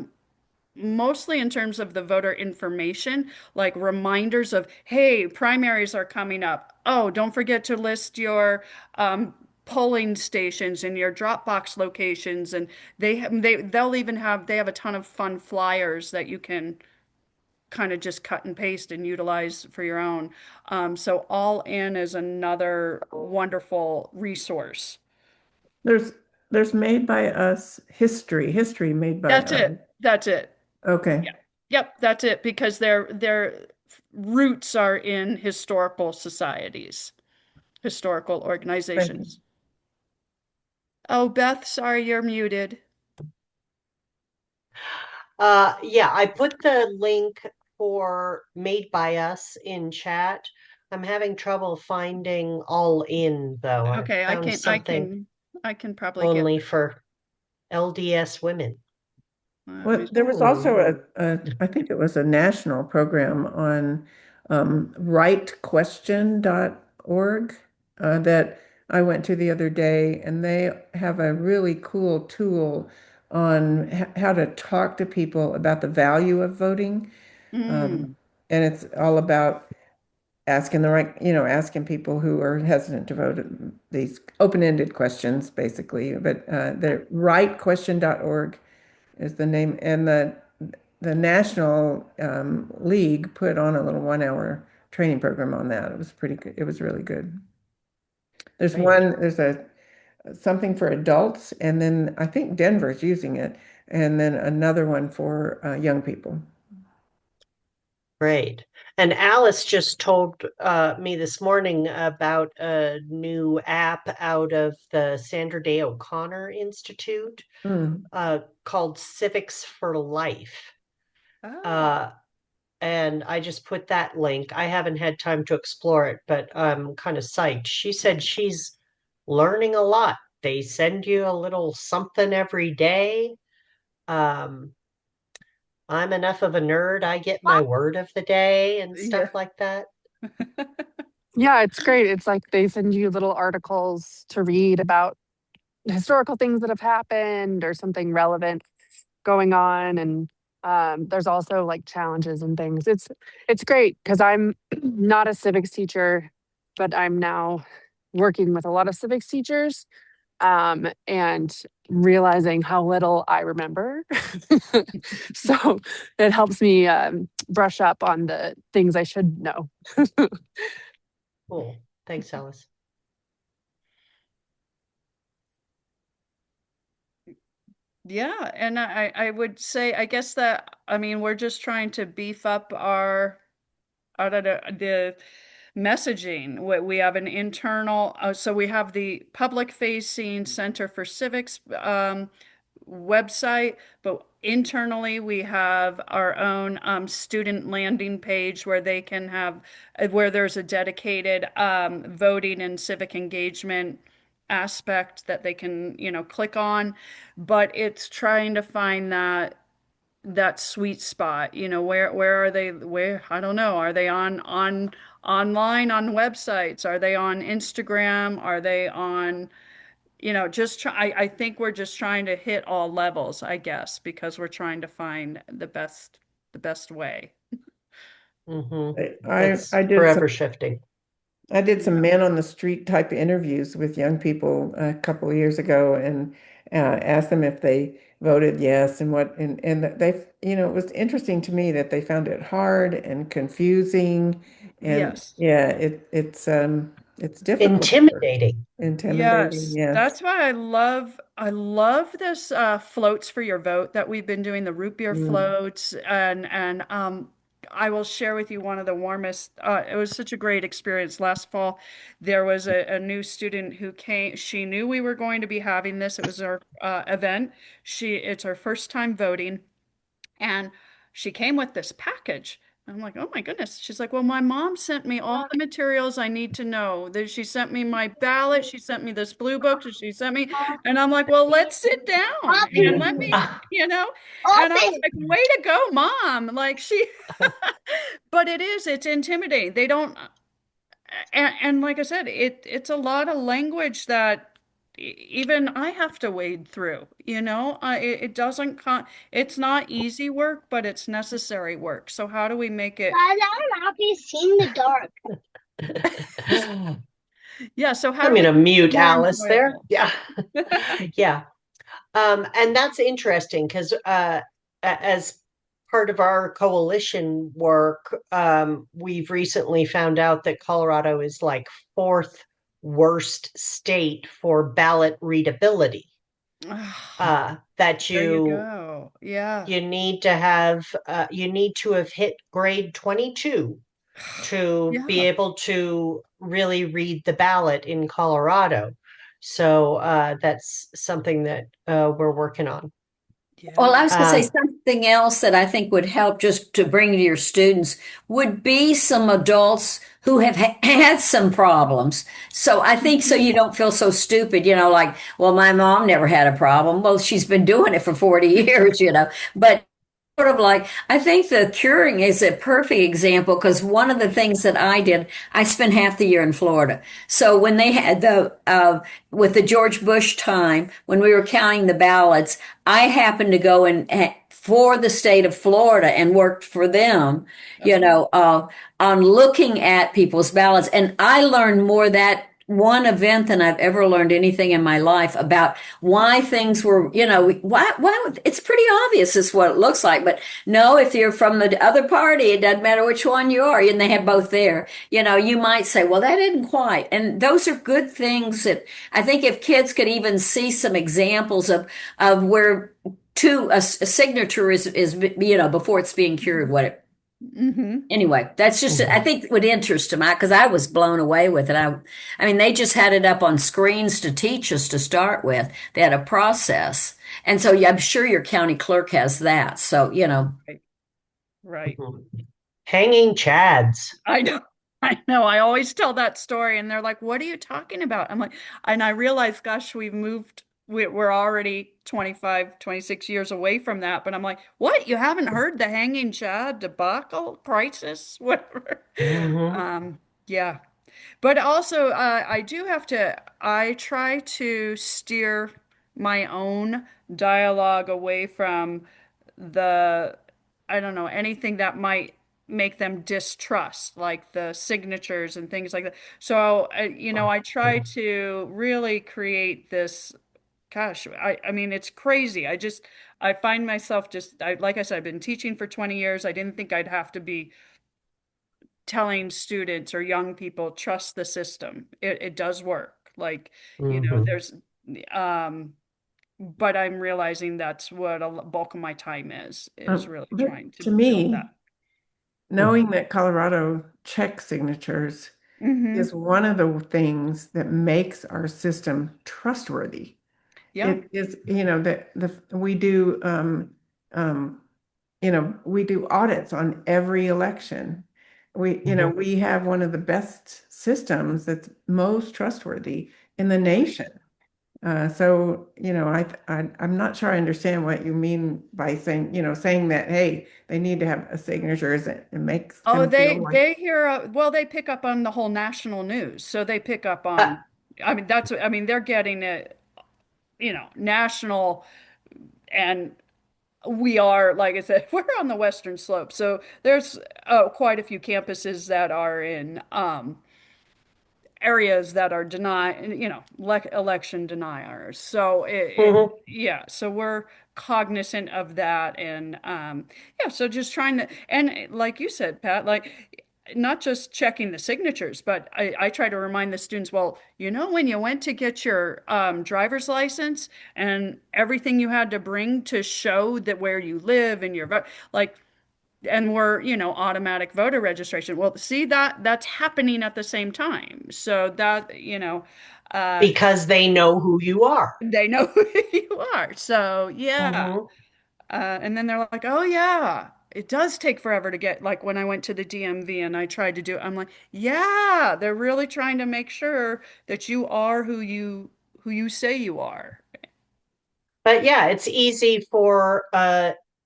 mostly in terms of the voter information, like reminders of, hey, primaries are coming up. Oh, don't forget to list your polling stations and your Dropbox locations. And they'll even they have a ton of fun flyers that you can kind of just cut and paste and utilize for your own. So All In is another wonderful resource. There's made by us history made by That's us. it. That's it. Okay. Yeah. Yep, that's it because their roots are in historical societies, historical Thank you. organizations. Oh, Beth, sorry you're muted. Yeah, I put the link for Made by Us in chat. I'm having trouble finding All In though. I Okay, found something I can probably get only for LDS women. let Well, me there was Hmm. also I think it was a national program on rightquestion.org that I went to the other day, and they have a really cool tool on how to talk to people about the value of voting. Um, mm, and it's all about asking the right, asking people who are hesitant to vote these open-ended questions, basically. But the rightquestion.org is the name, and the National League put on a little 1 hour training program on that. It was pretty good. It was really good. Great. There's a something for adults, and then I think Denver's using it, and then another one for young people. Great. And Alice just told me this morning about a new app out of the Sandra Day O'Connor Institute Mm. called Civics for Life. oh, Uh, and I just put that link. I haven't had time to explore it, but I'm kind of psyched. She said she's learning a lot. They send you a little something every day. Um, I'm enough of a nerd. I get my word of the day and yeah. stuff like that. Yeah, it's great. It's like they send you little articles to read about historical things that have happened or something relevant going on. And there's also like challenges and things. It's great because I'm not a civics teacher, but I'm now working with a lot of civics teachers, and realizing how little I remember. So it helps me brush up on the things I should know. Cool. Thanks, Alice. Yeah, and I would say I guess that I mean we're just trying to beef up our I don't know, the messaging. We have an internal, so we have the public facing Center for Civics website, but internally we have our own student landing page where they can have, where there's a dedicated voting and civic engagement aspect that they can, click on. But it's trying to find that sweet spot, where are they, where I don't know, are they on online on websites, are they on Instagram, are they on, just try I think we're just trying to hit all levels, I guess, because we're trying to find the best way. Hmm. I It's I did some forever shifting. I did some Yeah. man on the street type interviews with young people a couple of years ago, and asked them if they voted yes and what, and that they, it was interesting to me that they found it hard and confusing, and Yes. yeah, it's difficult work. Intimidating. Intimidating, Yes, yes. that's why I love this floats for your vote that we've been doing, the root beer Mm. floats, and I will share with you one of the warmest, it was such a great experience last fall. There was a new student who came. She knew we were going to be having this. It was our event. It's her first time voting. And she came with this package. I'm like, oh my goodness. She's like, well, my mom sent me all the materials I need to know. She sent me my ballot. She sent me this blue book. She sent me, and I'm like, well, let's sit down and let me, Ah, you know. And I was like, way to go, mom. Like but it's intimidating. They don't, and like I said, it's a lot of language that even I have to wade through, it doesn't it's not easy work, but it's necessary work. So how do we make it? I'm happy seeing the dark. Yeah, so how I'm do we going to make it mute more Alice there. enjoyable? Yeah. Yeah. And that's interesting because as part of our coalition work, we've recently found out that Colorado is like fourth worst state for ballot readability. That There you you go. Yeah. you need to have hit grade 22 to be Yeah. able to really read the ballot in Colorado. So that's something that we're working on. Well, I Yeah. was going to say something else that I think would help just to bring to your students would be some adults who have had some problems. So I think so Mhm. you don't feel so stupid, like, well, my mom never had a problem. Well, she's been doing it for 40 years, but sort of like, I think the curing is a perfect example because one of the things that I did, I spent half the year in Florida. So when they had with the George Bush time, when we were counting the ballots, I happened to go and for the state of Florida and worked for them, Oh, on looking at people's ballots. And I learned more that one event than I've ever learned anything in my life about why things were, why it's pretty obvious is what it looks like. But no, if you're from the other party, it doesn't matter which one you are, and they have both there. You might say, well, that isn't quite. And those are good things that I think if kids could even see some examples of where a signature is before it's being cured, what it hmm. anyway, that's just I Mhm. think would interest them because I was blown away with it. I mean, they just had it up on screens to teach us to start with. They had a process, and so yeah, I'm sure your county clerk has that. So Right. Right. Mhm. Hanging chads. I know. I know. I always tell that story and they're like, "What are you talking about?" I'm like, and I realize, gosh, we're already 25, 26 years away from that, but I'm like, "What? You haven't heard the hanging chad debacle crisis?" Whatever. Hmm. Um, yeah. But also, I try to steer my own dialogue away from the, I don't know, anything that might make them distrust, like the signatures and things like that. So, I try to really create this, gosh, I mean, it's crazy. I find myself like I said, I've been teaching for 20 years. I didn't think I'd have to be telling students or young people trust the system. It does work. Like, Hmm. there's um but I'm realizing that's what a bulk of my time is really trying But to to build me, that. knowing that Colorado checks signatures is Hmm. one of the things that makes our system trustworthy. Yeah. It is, that we do, um, we do audits on every election. Hmm. We have one of the best systems that's most trustworthy in the nation. So, I'm not sure I understand what you mean by saying that, hey, they need to have a signature. It makes Oh, them feel like, well, they pick up on the whole national news. So they pick up Uh, on, I mean, they're getting it, national. And we are, like I said, we're on the Western Slope. So there's quite a few campuses that are in areas that are election deniers. So mhm. yeah, so we're cognizant of that. And yeah, so just trying to, and like you said, Pat, like not just checking the signatures, but I try to remind the students, well, when you went to get your driver's license and everything you had to bring to show that where you live and your vote, like, and we're, automatic voter registration. Well, see, that's happening at the same time. So that, uh, Because they know who you are. they know who you are. So yeah. Hmm. And then they're like, oh yeah, it does take forever to get, like when I went to the DMV and I tried to do it, I'm like, yeah, they're really trying to make sure that you are who you say you are. But yeah, it's easy for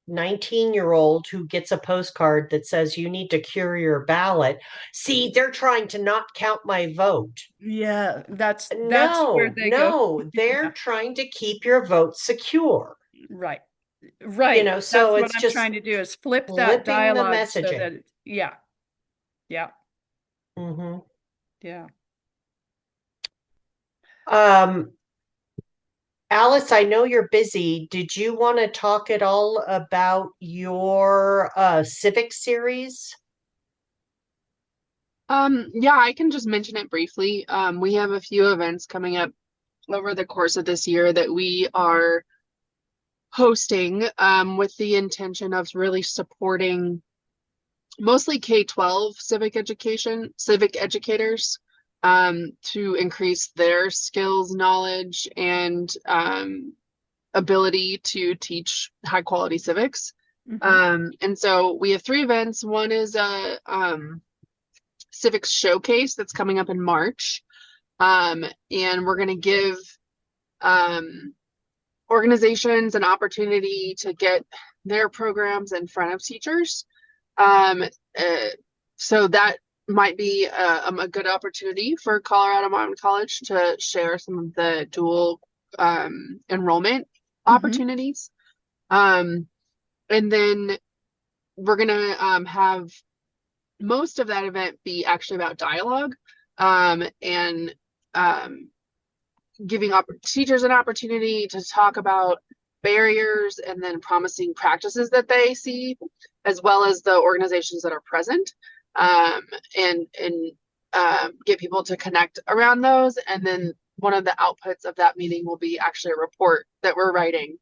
19-year-old who gets a postcard that says you need to cure your ballot. See, they're trying to not count my vote. Yeah, that's where No, they go. no, they're Yeah, trying to keep your vote secure. right. Right. So That's what it's I'm just trying to do is flip that flipping the dialogue so messaging. that yeah, yeah, Hmm. yeah. Um, Alice, I know you're busy. Did you want to talk at all about your civic series? Yeah, I can just mention it briefly. We have a few events coming up over the course of this year that we are hosting, with the intention of really supporting mostly K-12 civic educators, to increase their skills, knowledge, and ability to teach high quality civics. And so we have three events. One is a civics showcase that's coming up in March. And we're going to give organizations an opportunity to get their programs in front of teachers. Um, uh, so that might be a good opportunity for Colorado Mountain College to share some of the dual enrollment opportunities. And then we're going to have most of that event be actually about dialogue, and giving teachers an opportunity to talk about barriers and then promising practices that they see, as well as the organizations that are present, and get people to connect around those. And then one of the outputs of that meeting will be actually a report that we're writing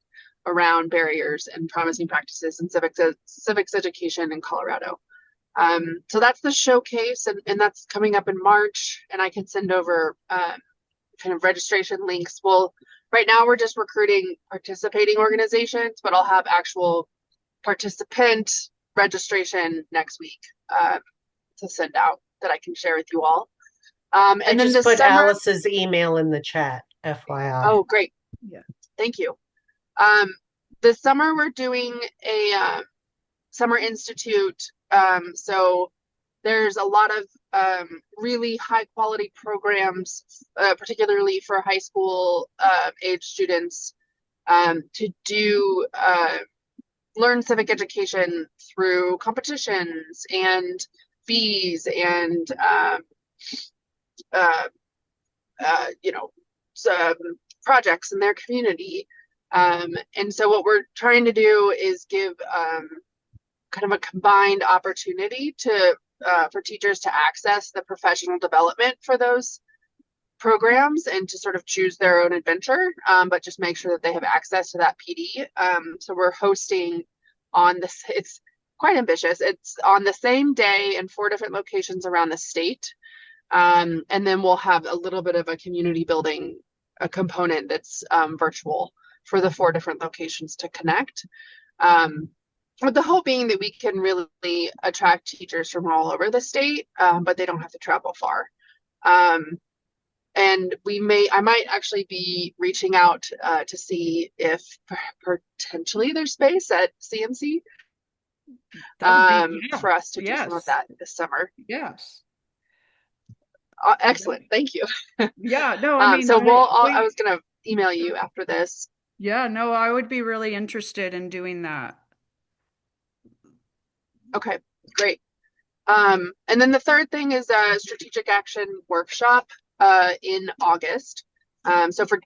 around barriers and promising practices in civics education in Colorado. So that's the showcase, and that's coming up in March, and I can send over kind of registration links. Well, right now we're just recruiting participating organizations, but I'll have actual participant registration next week, to send out that I can share with you all. I And then just this put summer, Alice's email in the chat, FYI. oh, great. Yeah. Thank you. This summer we're doing a summer institute. So there's a lot of really high quality programs, particularly for high school age students, to do learn civic education through competitions and fees and uh, some projects in their community. And so what we're trying to do is give kind of a combined opportunity to for teachers to access the professional development for those programs and to sort of choose their own adventure, but just make sure that they have access to that PD. So we're hosting on this, it's quite ambitious. It's on the same day in 4 different locations around the state. And then we'll have a little bit of a community building a component that's virtual for the 4 different locations to connect. With the hope being that we can really attract teachers from all over the state, but they don't have to travel far. And I might actually be reaching out to see if potentially there's space at CMC, That would be, yeah, for us to do some of yes, that this summer. yes. Excellent, thank you. Yeah, no, I mean, So I was gonna email you after this. yeah, no, I would be really interested in doing that. Okay, great. And then the third thing is a strategic action workshop in August. So for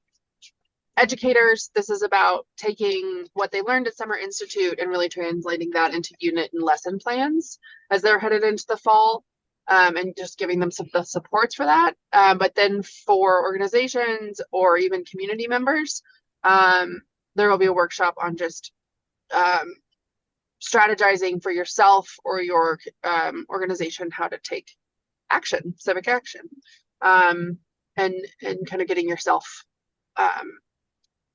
educators, this is about taking what they learned at Summer Institute and really translating that into unit and lesson plans as they're headed into the fall, and just giving them some of the supports for that. But then for organizations or even community members, there will be a workshop on just strategizing for yourself or your organization how to take action, civic action, and kind of getting yourself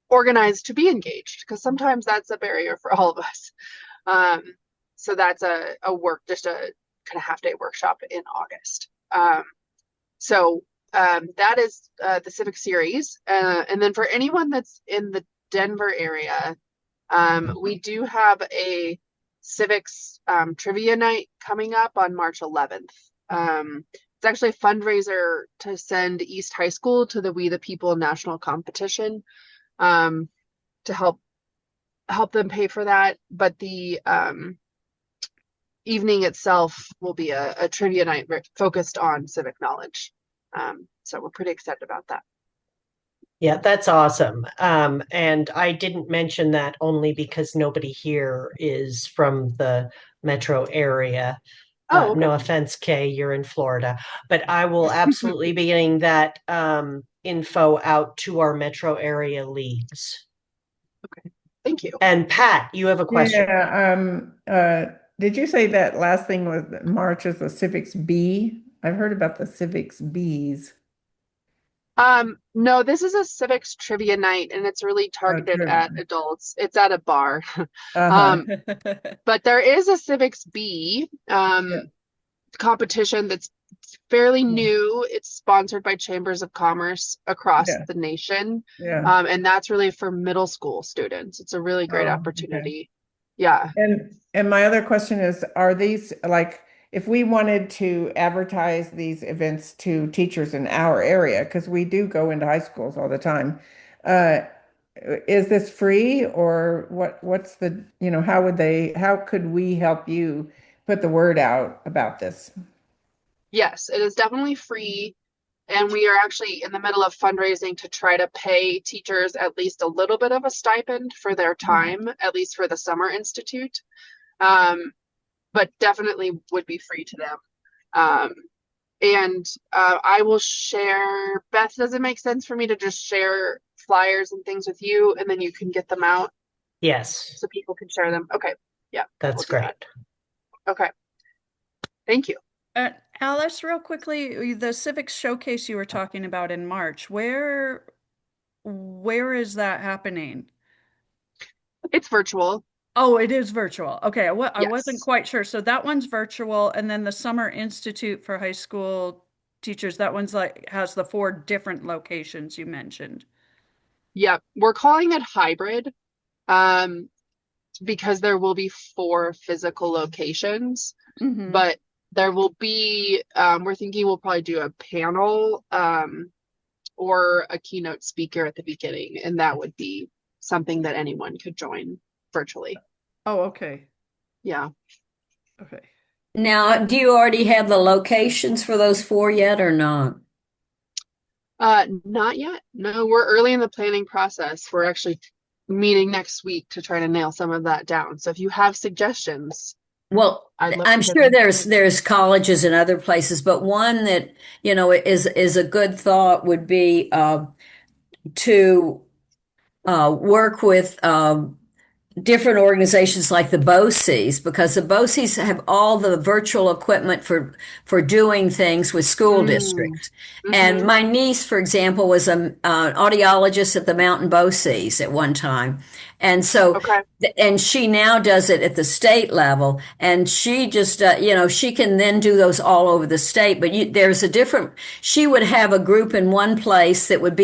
organized to be engaged, because sometimes that's a barrier for all of us. So that's just a kind of half-day workshop in August. So that is the civic series, and then for anyone that's in the Denver area, We do have a civics trivia night coming up on March 11th. It's actually a fundraiser to send East High School to the We the People national competition, to help them pay for that. But the evening itself will be a trivia night focused on civic knowledge. So we're pretty excited about that. Yeah, that's awesome. And I didn't mention that only because nobody here is from the metro area. Oh, okay. No offense, Kay, you're in Florida, but I will absolutely be getting that info out to our metro area leagues. Okay, thank you. And Pat, you have a question. Yeah, did you say that last thing was that March is the Civics B? I've heard about the Civics Bs. No, this is a civics trivia night and it's really targeted at adults. It's at a bar. Uh-huh. But there is a civics B competition that's fairly new. It's sponsored by chambers of commerce across the nation. Yeah. And that's really for middle school students. It's a really great opportunity. Yeah. And my other question is, are these like, if we wanted to advertise these events to teachers in our area, because we do go into high schools all the time, is this free or what's the, how could we help you put the word out about this? Yes, it is definitely free. And we are actually in the middle of fundraising to try to pay teachers at least a little bit of a stipend for their time, at least for the Summer Institute. But definitely would be free to them. And I will share, Beth, does it make sense for me to just share flyers and things with you and then you can get them out Yes, so people can share them? Okay. Yeah. that's great. Okay. Thank you. Alice, real quickly, the Civics Showcase you were talking about in March, where is that happening? It's virtual. Oh, it is virtual. Okay, I wasn't Yes. quite sure. So that one's virtual, and then the Summer Institute for High School Teachers, that one's like has the 4 different locations you mentioned. Yep. We're calling it hybrid, because there will be 4 physical locations, but there will be, we're thinking we'll probably do a panel, or a keynote speaker at the beginning, and that would be something that anyone could join virtually. Oh, okay. Yeah. Okay. Now, do you already have the locations for those 4 yet or not? Not yet. No, we're early in the planning process. We're actually meeting next week to try to nail some of that down. So if you have suggestions, Well, I'd love I'm to hear sure them. there's colleges and other places, but one that, is a good thought would be to work with different organizations like the BOCES, because the BOCES have all the virtual equipment for doing things with school districts. And my niece, for example, was an audiologist at the Mountain BOCES at one time. And so, Okay. and she now does it at the state level. And she just, she can then do those all over the state. But there's a different, she would have a group in one place that would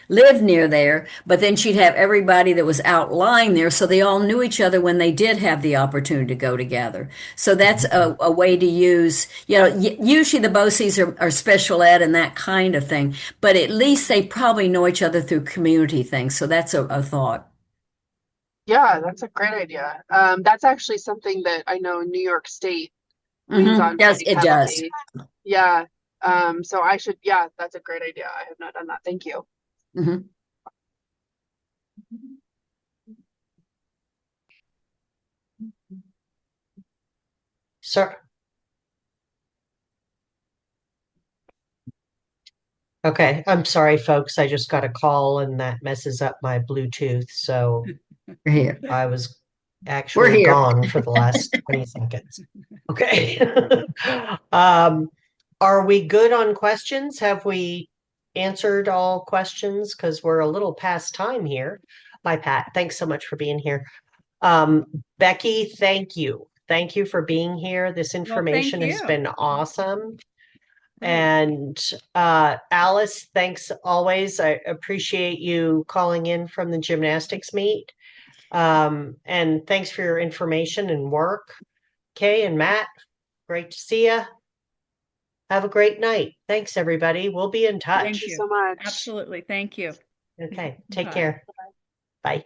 live near there, but then she'd have everybody that was outlying there. So they all knew each other when they did have the opportunity to go together. So that's a way to use, usually the BOCES are special ed and that kind of thing, but at least they probably know each other through community things. So that's a thought. Yeah, that's a great idea. That's actually something that I know New York State leans on Yes, pretty it does. heavily. Yeah. So that's a great idea. I have not done that. Thank you. Mhm. Sir. Okay, I'm sorry, folks. I just got a call and that messes up my Bluetooth. So We're here. I was We're actually here. gone for the last 20 seconds. Okay. Are we good on questions? Have we answered all questions? Because we're a little past time here. Bye, Pat. Thanks so much for being here. Becky, thank you. Thank you for being here. This information has you. been awesome. And Alice, thanks always. I appreciate you calling in from the gymnastics meet. And thanks for your information and work. Kay and Matt, great to see you. Have a great night. Thanks, everybody. We'll be in Thank touch. Thank you you. so much. Absolutely. Thank you. Okay, take Bye. care. Bye.